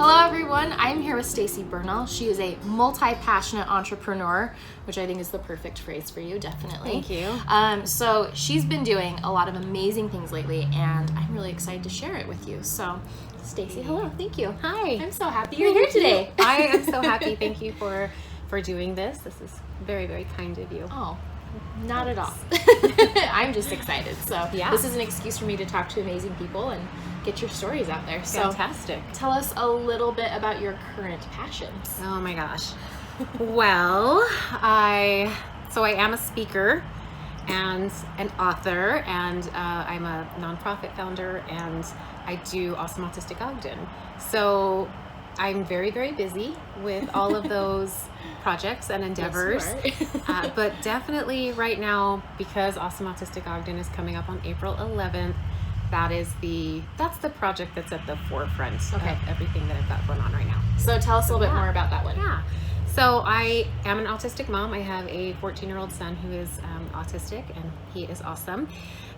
Hello everyone, I'm here with Stacy Bernal. She is a multi-passionate entrepreneur, which I think is the perfect phrase for you, definitely. Thank you. So she's been doing a lot of amazing things lately, and I'm really excited to share it with you. So Stacy, hello, thank you. Hi. I'm so happy you're here today. I am so happy. Thank you for doing this. This is very, very kind of you. Oh, not at all. I'm just excited. So Yeah. This is an excuse for me to talk to amazing people and get your stories out there. So Fantastic. tell us a little bit about your current passions. Oh my gosh. Well, I am a speaker and an author, and I'm a nonprofit founder, and I do Awesome Autistic Ogden. So I'm very, very busy with all of those projects and endeavors. Yes, But definitely right now, because Awesome Autistic Ogden is coming up on April 11th, that's the project that's at the forefront of everything that I've got going on right now. So tell us a little bit more about that one. Yeah. So I am an autistic mom. I have a 14-year-old son who is autistic, and he is awesome.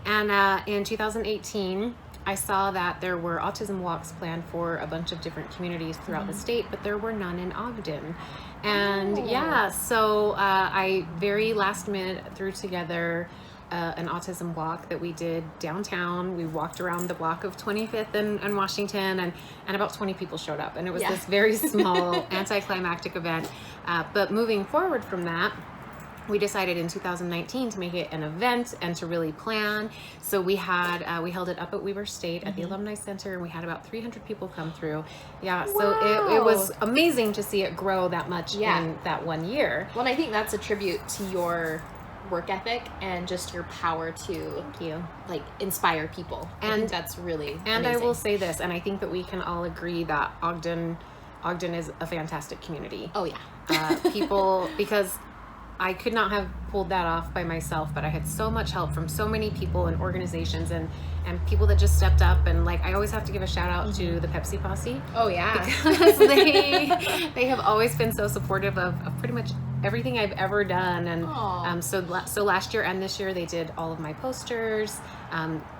And in 2018, I saw that there were autism walks planned for a bunch of different communities throughout the state, but there were none in Ogden. And so I very last minute threw together an autism walk that we did downtown. We walked around the block of 25th and Washington, and about 20 people showed up, and it was this very small anticlimactic event. But moving forward from that, we decided in 2019 to make it an event and to really plan. So we held it up at Weber State at the Alumni Center, and we had about 300 people come through. Yeah, wow. So it was amazing to see it grow that much in that 1 year. Well, and I think that's a tribute to your work ethic and just your power to like inspire people. And I think that's really and amazing. I will say this, and I think that we can all agree that Ogden is a fantastic community. Oh yeah. People, because I could not have pulled that off by myself, but I had so much help from so many people and organizations and people that just stepped up. And like, I always have to give a shout out to the Pepsi Posse. Oh yeah. Because they have always been so supportive of pretty much everything I've ever done. And so last year and this year they did all of my posters.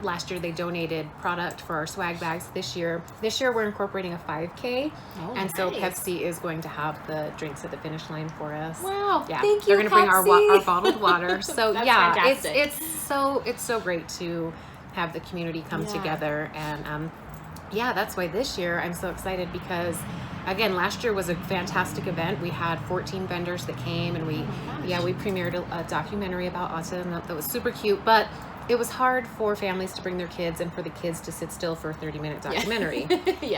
Last year they donated product for our swag bags. This year we're incorporating a 5K. And so Pepsi is going to have the drinks at the finish line for us. Wow. Yeah. Thank you, They're going to bring our bottled water. So That's yeah, fantastic. it's so great to have the community come together. And that's why this year I'm so excited, because again, last year was a fantastic event. We had 14 vendors that came, and we premiered a documentary about autism that was super cute, but it was hard for families to bring their kids and for the kids to sit still for a 30-minute documentary.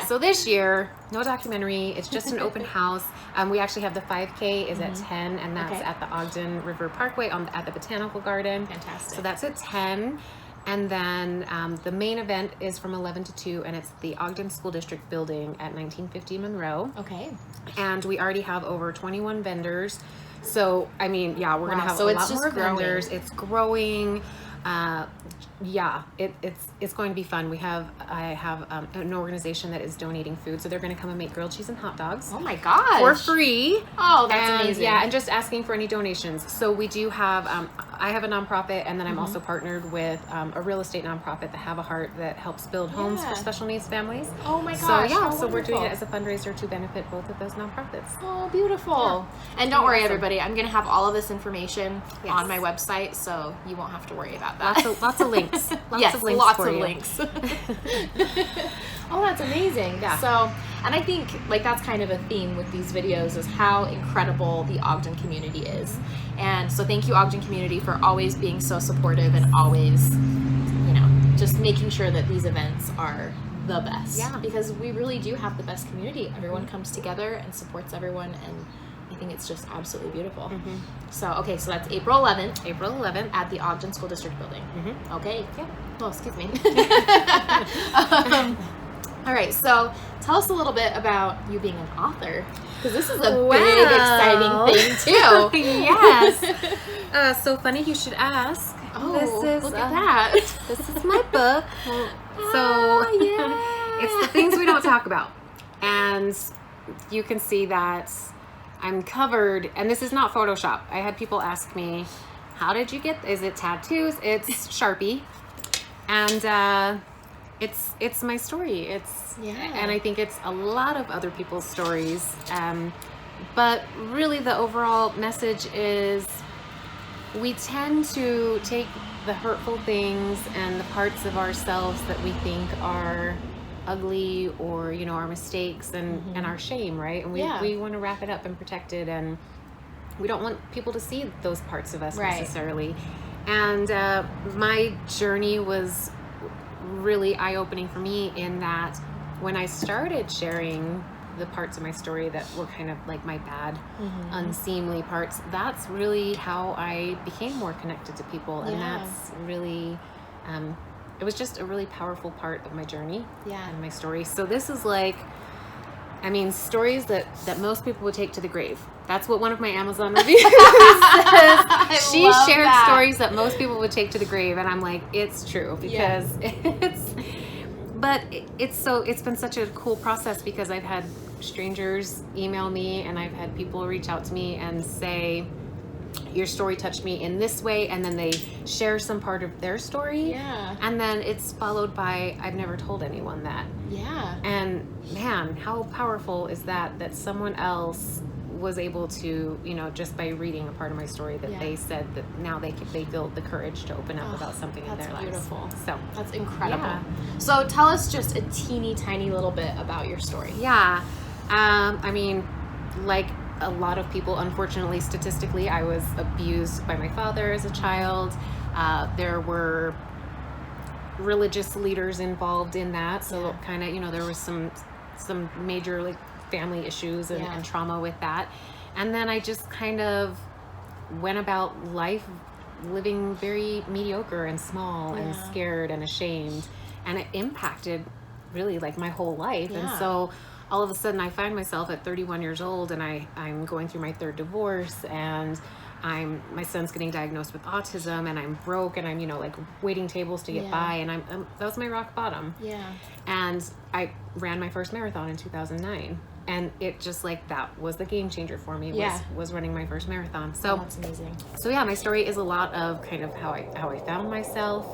So this year, no documentary. It's just an open house. We actually have the 5K is at 10, and that's at the Ogden River Parkway at the Botanical Garden. Fantastic. So that's at 10. And then the main event is from 11 to 2, and it's the Ogden School District building at 1950 Monroe. Okay. And we already have over 21 vendors. So, I mean, we're going to have so a it's lot just more growing. vendors. It's growing. It's going to be fun. I have an organization that is donating food, so they're going to come and make grilled cheese and hot dogs. Oh my gosh. For free. Oh, that's amazing. Yeah, and just asking for any donations. So we do have, I have a nonprofit, and then I'm also partnered with a real estate nonprofit, the Have a Heart, that helps build homes for special needs families. Oh my gosh. So we're doing it as a fundraiser to benefit both of those nonprofits. Oh, beautiful. And don't worry, everybody, I'm going to have all of this information on my website, so you won't have to worry about that. Lots of links. Lots of links. Oh, that's amazing. Yeah. So, and I think like that's kind of a theme with these videos, is how incredible the Ogden community is. And so thank you, Ogden community, for always being so supportive and always, just making sure that these events are the best. Yeah. Because we really do have the best community. Everyone comes together and supports everyone, and I think it's just absolutely beautiful. So that's April 11th. April 11th. At the Ogden School District building. Okay. Yeah. Oh, excuse me. All right. So tell us a little bit about you being an author, because this is a big, exciting thing too. Yes. So funny you should ask. Oh, look at that. This is my book. It's the things we don't talk about. And you can see that I'm covered, and this is not Photoshop. I had people ask me, how did you get, is it tattoos? It's Sharpie. And it's my story. Yeah. And I think it's a lot of other people's stories. But really the overall message is we tend to take the hurtful things and the parts of ourselves that we think are ugly or, you know, our mistakes and our shame, right? And we want to wrap it up and protect it, and we don't want people to see those parts of us necessarily. And my journey was really eye-opening for me in that when I started sharing the parts of my story that were kind of like my bad, unseemly parts, that's really how I became more connected to people. And that's really, it was just a really powerful part of my journey and my story. So this is like, I mean, stories that most people would take to the grave. That's what one of my Amazon reviews says. She shared stories that most people would take to the grave. And I'm like, it's true, because it's been such a cool process, because I've had strangers email me and I've had people reach out to me and say, your story touched me in this way, and then they share some part of their story, and then it's followed by, I've never told anyone that. And man, how powerful is that someone else was able to, you know, just by reading a part of my story, that they said that now they feel the courage to open up about something in their lives. That's beautiful. So that's incredible. So tell us just a teeny tiny little bit about your story. I mean, like a lot of people, unfortunately, statistically, I was abused by my father as a child. There were religious leaders involved in that, so kind of, you know, there was some major like family issues and trauma with that. And then I just kind of went about life living very mediocre and small and scared and ashamed, and it impacted really like my whole life. And so all of a sudden I find myself at 31 years old, and I'm going through my third divorce, and my son's getting diagnosed with autism, and I'm broke, and I'm, you know, like waiting tables to get by, and that was my rock bottom. And I ran my first marathon in 2009, and it just like, that was the game changer for me, was running my first marathon. So that's amazing. So yeah, my story is a lot of kind of how I found myself,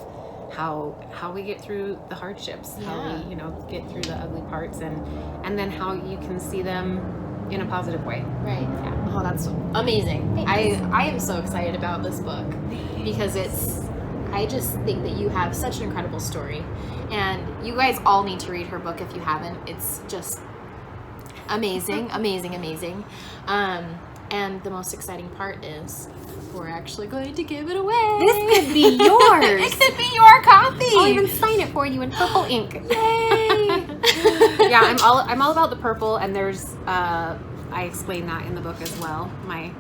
how we get through the hardships, how we, you know, get through the ugly parts, and then how you can see them in a positive way. Oh, that's amazing. I am so excited about this book, because I just think that you have such an incredible story, and you guys all need to read her book if you haven't. It's just amazing. And the most exciting part is we're actually going to give it away. This could be yours. It could be your copy. I'll even sign it for you in purple ink. Yay! I'm all about the purple, and there's I explain that in the book as well. My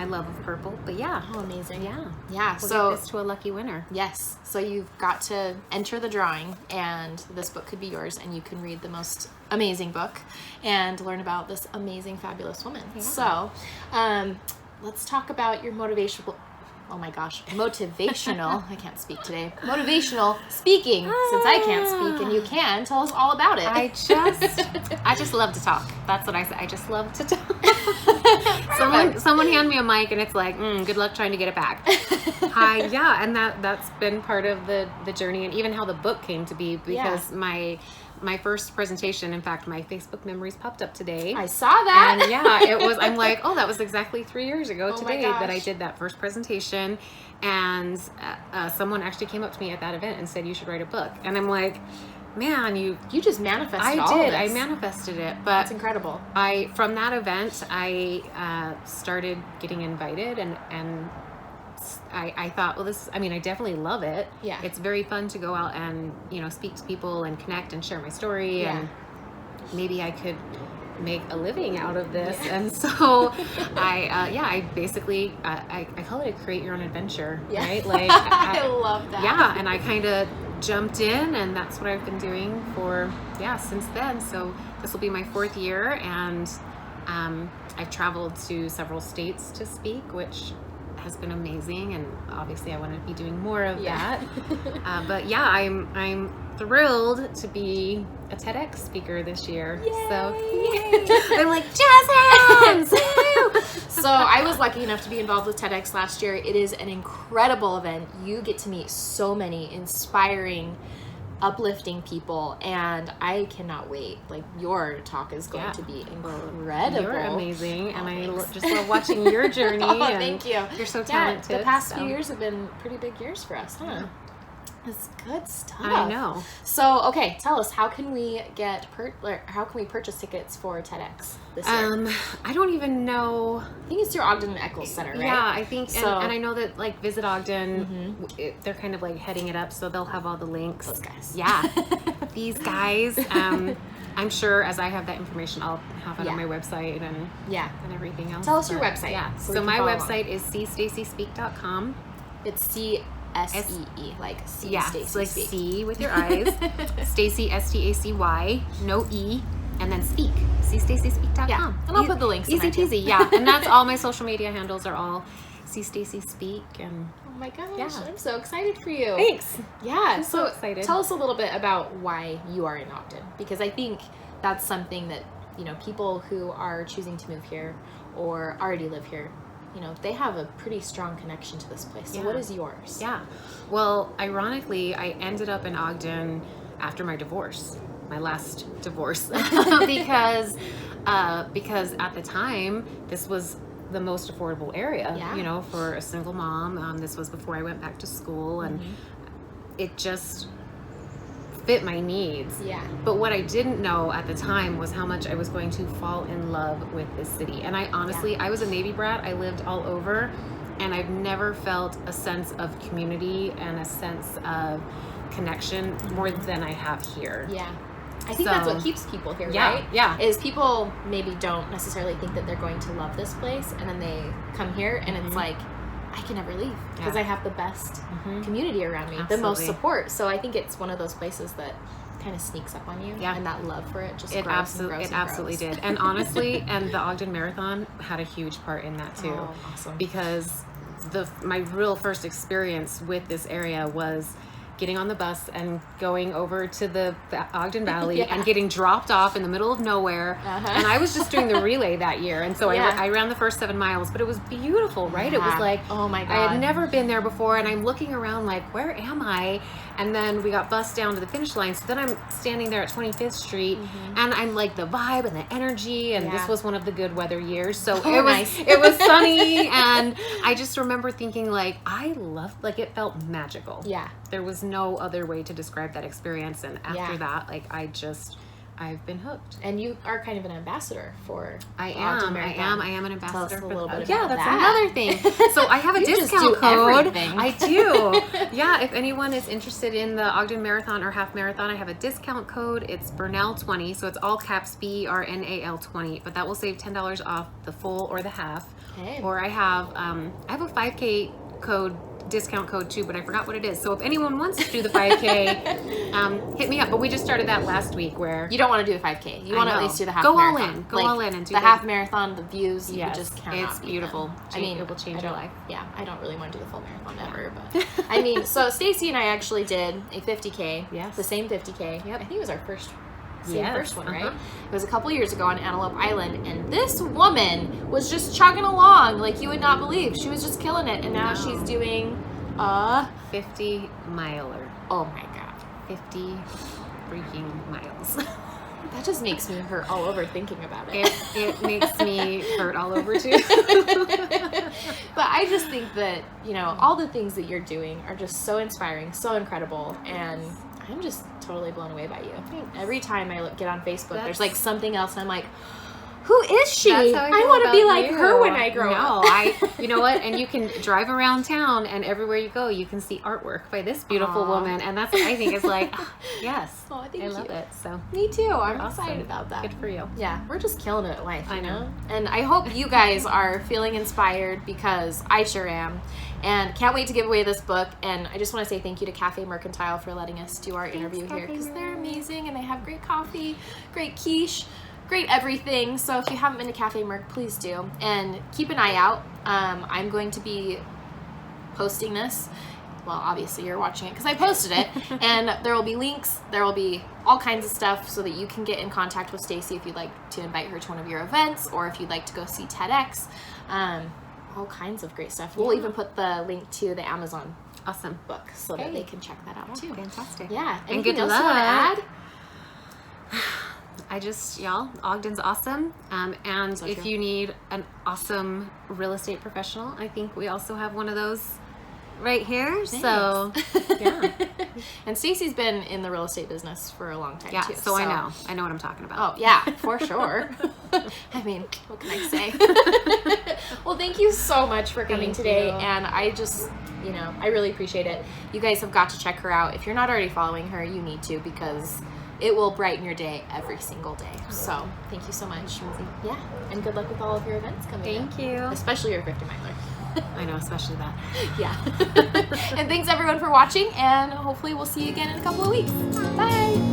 love of purple. But oh, amazing. We'll so give this to a lucky winner. Yes. So you've got to enter the drawing, and this book could be yours, and you can read the most amazing book and learn about this amazing, fabulous woman. So let's talk about your motivational, I can't speak today. Motivational speaking, since I can't speak and you can. Tell us all about it. I just love to talk. That's what I say. I just love to talk. Someone hand me a mic and it's like, good luck trying to get it back. And that's been part of the journey, and even how the book came to be, because my first presentation, in fact, my Facebook memories popped up today. I saw that. And I'm like, oh, that was exactly 3 years ago today that I did that first presentation. And someone actually came up to me at that event and said, you should write a book. And I'm like, man, you just manifested all of this. I manifested it. But that's incredible. From that event, I started getting invited, and I thought, well, I definitely love it. It's very fun to go out and, you know, speak to people and connect and share my story, and maybe I could make a living out of this. And so I basically, I call it a create your own adventure, right? Like, I love that. And I kind of jumped in, and that's what I've been doing for, since then. So this will be my 4th year, and I've traveled to several states to speak, which has been amazing, and obviously I want to be doing more of that. But I'm thrilled to be a TEDx speaker this year. Yay! So I'm like, jazz hands! So I was lucky enough to be involved with TEDx last year. It is an incredible event. You get to meet so many inspiring uplifting people, and I cannot wait. Like, your talk is going to be incredible. You're amazing, and I thanks. just love watching your journey. Oh, and thank you. You're so talented. The past few years have been pretty big years for us, huh? It's good stuff. I know. So, okay, tell us, how can we purchase tickets for TEDx this year? I don't even know. I think it's through Ogden and Eccles Center, right? Yeah, I think, So, and I know that like Visit Ogden, they're kind of like heading it up, so they'll have all the links. those guys. Yeah, these guys. I'm sure as I have that information, I'll have it on my website and everything else. Tell us your website. Yeah. so So we my can follow website is cstacyspeak.com. It's CSEE, like C. Yeah, Stacy it's like Speak. C with your eyes. Stacy, Stacy, no E, and then speak. CStacySpeak.com. Yeah, and I'll put the links in Easy there, too. peasy, yeah. And that's all my social media handles are all C Stacy Speak. And Oh my gosh, Yeah. I'm so excited for you. thanks. Yeah, I'm so excited. Tell us a little bit about why you are in Ogden, because I think that's something that, you know, people who are choosing to move here or already live here, you know, they have a pretty strong connection to this place. So what is yours? Yeah. Well, ironically, I ended up in Ogden after my divorce, my last divorce, because at the time this was the most affordable area, you know, for a single mom. This was before I went back to school, and it just fit my needs. Yeah. But what I didn't know at the time was how much I was going to fall in love with this city. And I honestly, I was a Navy brat. I lived all over, and I've never felt a sense of community and a sense of connection more than I have here. Yeah. I think that's what keeps people here, right? Yeah. Is people maybe don't necessarily think that they're going to love this place, and then they come here and it's like, I can never leave because I have the best community around me, the most support. So I think it's one of those places that kind of sneaks up on you, and that love for it just grows and grows. It absolutely did. And honestly, and the Ogden Marathon had a huge part in that too. Oh, awesome. Because my real first experience with this area was getting on the bus and going over to the Ogden Valley and getting dropped off in the middle of nowhere. And I was just doing the relay that year. And so I ran the first 7 miles, but it was beautiful, right? It was like, oh my God. I had never been there before, and I'm looking around like, where am I? And then we got bused down to the finish line. So then I'm standing there at 25th Street, and I'm like the vibe and the energy, and this was one of the good weather years. So it was sunny, and I just remember thinking like, it felt magical. Yeah. There was no other way to describe that experience. And after that, like, I've been hooked. And you are kind of an ambassador for I Ogden am an ambassador. Tell us a little bit yeah, about that's that. another thing. So I have a You just discount do code. everything. I do. Yeah, if anyone is interested in the Ogden Marathon or half marathon, I have a discount code. It's Bernal 20. So it's all caps BERNAL 20, but that will save $10 off the full or the half. Okay. Or I have a 5K discount code too, but I forgot what it is. So if anyone wants to do the 5K, hit me up. But we just started that last week where you don't want to do the 5K. You want to at least do the half Go marathon. all in. Go all in and do the half marathon, the views, you just cannot it's beat beautiful. them. I mean, it will change your life. Yeah, I don't really want to do the full marathon ever, but I mean, so Stacy and I actually did a 50K. Yes. The same 50K. Yep. I think it was our first one, right? It was a couple years ago on Antelope Island, and this woman was just chugging along like you would not believe. She was just killing it, and now she's doing 50 miler. Oh my God. 50 freaking miles. That just makes me hurt all over thinking about it. It makes me hurt all over too. But I just think that, you know, all the things that you're doing are just so inspiring, so incredible, and I'm just totally blown away by you. Every time I get on Facebook, there's like something else, and I'm like, who is she? That's how I want to be like you. her when I grow up. You know what? And you can drive around town, and everywhere you go, you can see artwork by this beautiful woman, and that's what I think is like, yes, Oh, thank I you. love it. So Me too. I'm awesome. excited about that. Good for you. Yeah, we're just killing it at life, you I know. And I hope you guys are feeling inspired, because I sure am. And can't wait to give away this book. And I just want to say thank you to Cafe Mercantile for letting us do our interview here, because they're amazing, and they have great coffee, great quiche, great everything. So if you haven't been to Cafe Merc, please do. And keep an eye out. I'm going to be posting this. Well, obviously you're watching it because I posted it. And there will be links. There will be all kinds of stuff so that you can get in contact with Stacy if you'd like to invite her to one of your events, or if you'd like to go see TEDx. All kinds of great stuff. We'll even put the link to the Amazon Awesome. book so that they can check that out too. Fantastic. Yeah. And Anything good else you want to luck. add? Y'all, Ogden's awesome. And So if true. you need an awesome real estate professional, I think we also have one of those right here. So, yeah. And Stacy's been in the real estate business for a long time Yeah, too. so I know what I'm talking about. Oh yeah, for sure. I mean, what can I say? Well, thank you so much for coming Thank today, you. and I just, I really appreciate it. You guys have got to check her out. If you're not already following her, you need to, because it will brighten your day every single day. So thank you so much. Yeah, and good luck with all of your events coming up. Thank you. Especially your 50 miler. I know, especially that. Yeah. And thanks everyone for watching, and hopefully we'll see you again in a couple of weeks. Bye.